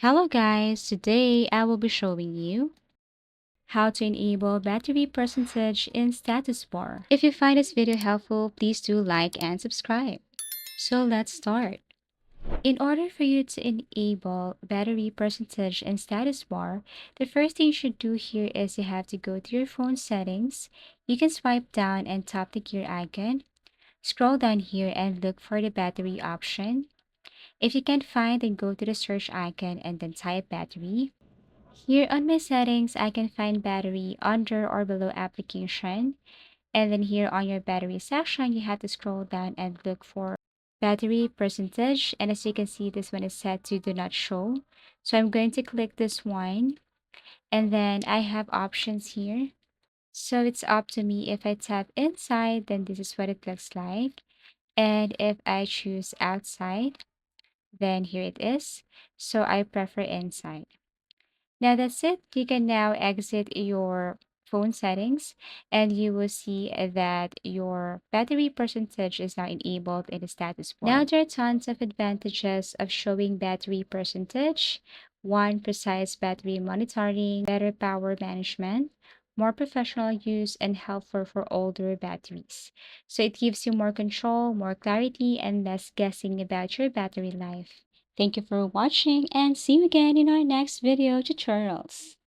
Hello guys, today I will be showing you how to enable battery percentage in status bar. If you find this video helpful, please do like and subscribe. So let's start. In order for you to enable battery percentage in status bar, the first thing you should do here is you have to go to your phone settings. You can swipe down and tap the gear icon. Scroll down here and look for the battery option. If you can't find, then go to the search icon and then type battery. Here on my settings, I can find battery under or below application. And then here on your battery section, you have to scroll down and look for battery percentage. And as you can see, this one is set to do not show. So I'm going to click this one. And then I have options here. So it's up to me. If I tap inside, then this is what it looks like. And if I choose outside, then here it is. So I prefer inside. Now that's it. You can now exit your phone settings and you will see that your battery percentage is now enabled in the status bar. Now there are tons of advantages of showing battery percentage. One, precise battery monitoring, better power management, more professional use, and helpful for older batteries. So it gives you more control, more clarity, and less guessing about your battery life. Thank you for watching and see you again in our next video tutorials.